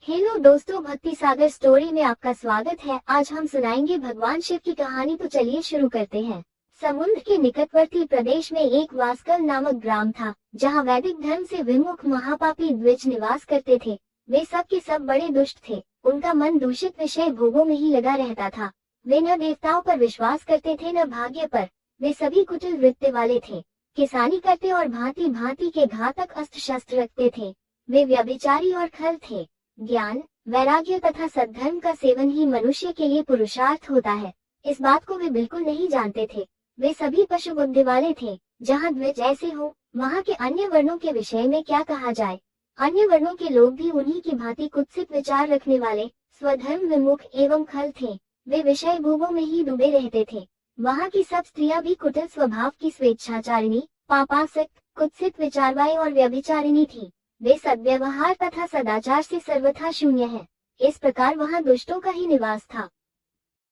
Hello दोस्तों, भक्ति सागर story में आपका स्वागत है। आज हम सुनाएंगे भगवान शिव की कहानी। तो चलिए शुरू करते हैं। समुद्र के निकटवर्ती प्रदेश में एक वास्कल नामक ग्राम था, जहां वैदिक धर्म से विमुख महापापी द्विज निवास करते थे। वे सब के सब बड़े दुष्ट थे। उनका मन दूषित विषय भोगों में ही लगा रहता था। वे न देवताओं पर विश्वास करते थे, न भाग्य पर। वे सभी कुटिल वृत्ति वाले थे। किसानी करते और भांति भांति के घातक अस्त्र शस्त्र रखते थे। वे व्यभिचारी और खल थे। ज्ञान, वैराग्य तथा सद्धर्म का सेवन ही मनुष्य के लिए पुरुषार्थ होता है, इस बात को वे बिल्कुल नहीं जानते थे। वे सभी पशु बुद्धि वाले थे। जहाँ द्विज ऐसे हो, वहाँ के अन्य वर्णों के विषय में क्या कहा जाए। अन्य वर्णों के लोग भी उन्हीं की भांति कुत्सित विचार रखने वाले, स्वधर्म विमुख एवं खल थे। वे विषय भोगों में ही डूबे रहते थे। वहाँ की सब स्त्रियां भी कुटिल स्वभाव की, स्वेच्छाचारिणी, पापासक्त, कुत्सित विचारवाई और व्यभिचारिणी थी। वे सद्व्यवहार तथा सदाचार से सर्वथा शून्य है। इस प्रकार वहाँ दुष्टों का ही निवास था।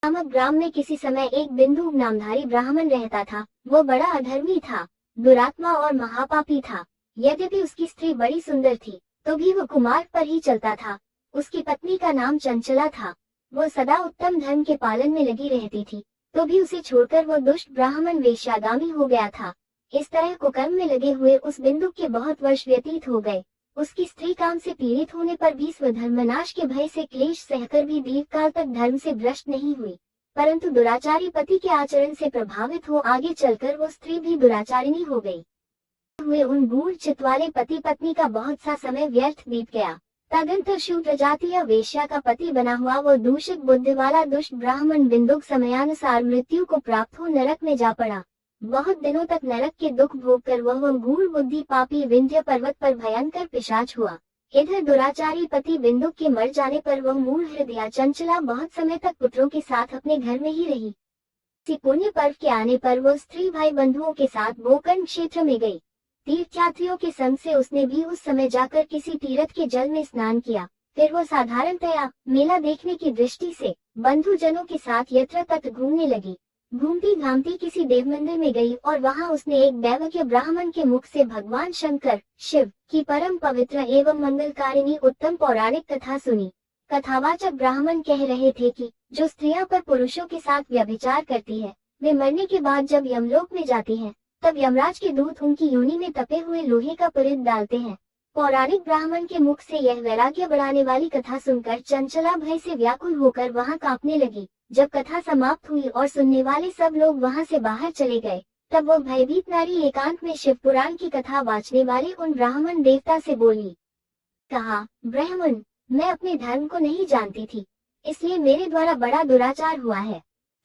नामक ग्राम में किसी समय एक बिंदु नामधारी ब्राह्मण रहता था। वो बड़ा अधर्मी था, दुरात्मा और महापापी था। यद्यपि उसकी स्त्री बड़ी सुंदर थी, तो भी वो कुमार्ग पर ही चलता था। उसकी पत्नी का नाम चंचला था। वो सदा उत्तम धर्म के पालन में लगी रहती थी, तो भी उसे छोड़कर वो दुष्ट ब्राह्मण वेश्यागामी हो गया था। इस तरह कुकर्म में लगे हुए उस बिंदु के बहुत वर्ष व्यतीत हो गए। उसकी स्त्री काम से पीड़ित होने पर भी स्वधर्मनाश के भय से क्लेश सहकर भी दीर्घकाल तक धर्म से भ्रष्ट नहीं हुई, परंतु दुराचारी पति के आचरण से प्रभावित हो आगे चलकर वो स्त्री भी दुराचारिणी हो गई। हुए उन गूढ़ चित्त वाले पति पत्नी का बहुत सा समय व्यर्थ बीत गया। तदंतर शूद्र जातीय वेश्या का पति बना हुआ वो दूषित बुद्धि वाला दुष्ट ब्राह्मण बिंदुक समयानुसार मृत्यु को प्राप्त हो नरक में जा पड़ा। बहुत दिनों तक नरक के दुख भोग कर वह गूढ़ बुद्धि पापी विंध्य पर्वत पर भयंकर पिशाच हुआ। इधर दुराचारी पति बिंदुक के मर जाने पर वह मूढ़ हृदया चंचला बहुत समय तक पुत्रों के साथ अपने घर में ही रही। इसी पुण्य पर्व के आने पर वो स्त्री भाई बंधुओं के साथ गोकर्ण क्षेत्र में गई। तीर्थयात्रियों के संग से उसने भी उस समय जाकर किसी तीर्थ के जल में स्नान किया। फिर वो साधारणतया मेला देखने की दृष्टि से बंधुजनों के साथ यत्र तत्र घूमने लगी। घूमती घामती किसी देव मंदिर में गई और वहां उसने एक दैवज्ञ ब्राह्मण के मुख से भगवान शंकर, शिव की परम पवित्र एवं मंगलकारिणी उत्तम पौराणिक कथा सुनी। कथावाचक ब्राह्मण कह रहे थे कि जो स्त्रियां पर पुरुषों के साथ व्यभिचार करती है, वे मरने के बाद जब यमलोक में जाती हैं, तब यमराज के दूत उनकी योनि में तपे हुए लोहे का परित डालते हैं। पौराणिक ब्राह्मण के मुख से यह वैराग्य बढ़ाने वाली कथा सुनकर चंचला भय से व्याकुल होकर वहां कांपने लगी। जब कथा समाप्त हुई और सुनने वाले सब लोग वहां से बाहर चले गए, तब वो भयभीत नारी एकांत में शिव पुराण की कथा वाचने वाले उन ब्राह्मण देवता से बोली। कहा, ब्राह्मण, मैं अपने धर्म को नहीं जानती थी, इसलिए मेरे द्वारा बड़ा दुराचार हुआ है।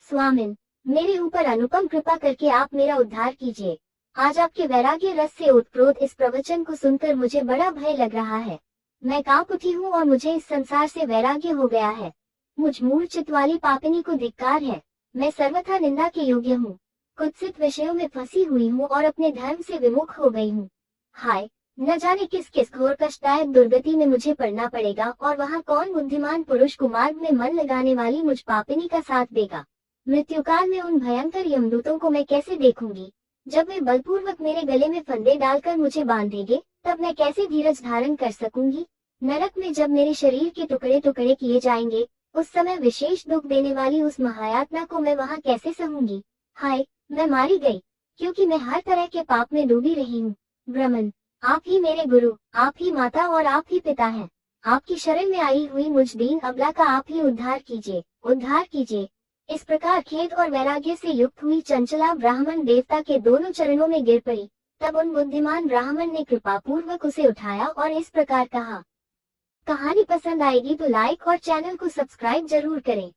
स्वामिन, मेरे ऊपर अनुपम कृपा करके आप मेरा उद्धार कीजिए। आज आपके वैराग्य रस से उत्प्रोत इस प्रवचन को सुनकर मुझे बड़ा भय लग रहा है। मैं कांप उठी हूँ और मुझे इस संसार से वैराग्य हो गया है। मुझ मूढ़ चित्त वाली पापिनी को धिक्कार है। मैं सर्वथा निंदा के योग्य हूँ। कुत्सित विषयों में फंसी हुई हूँ और अपने धर्म से विमुख हो गई हूँ। हाय, न जाने किस किस घोर कष्टदायक दुर्गति में मुझे पड़ना पड़ेगा और वहाँ कौन बुद्धिमान पुरुष कुमार्ग में मन लगाने वाली मुझ पापिनी का साथ देगा। मृत्युकाल में उन भयंकर यमदूतों को मैं कैसे देखूंगी। जब वे बलपूर्वक मेरे गले में फंदे डालकर मुझे बांधेंगे, तब मैं कैसे धीरज धारण कर सकूंगी। नरक में जब मेरे शरीर के टुकड़े टुकड़े किए जाएंगे, उस समय विशेष दुख देने वाली उस महायातना को मैं वहां कैसे सहूंगी। हाय, मैं मारी गई, क्योंकि मैं हर तरह के पाप में डूबी रही हूँ। ब्रह्मन, आप ही मेरे गुरु, आप ही माता और आप ही पिता हैं। आपकी शरण में आई हुई मुझ दीन अबला का आप ही उद्धार कीजिए, उद्धार कीजिए। इस प्रकार खेद और वैराग्य से युक्त हुई चंचला ब्राह्मण देवता के दोनों चरणों में गिर पड़ी। तब उन बुद्धिमान ब्राह्मण ने कृपा पूर्वक उसे उठाया और इस प्रकार कहा। कहानी पसंद आएगी तो लाइक और चैनल को सब्सक्राइब जरूर करें।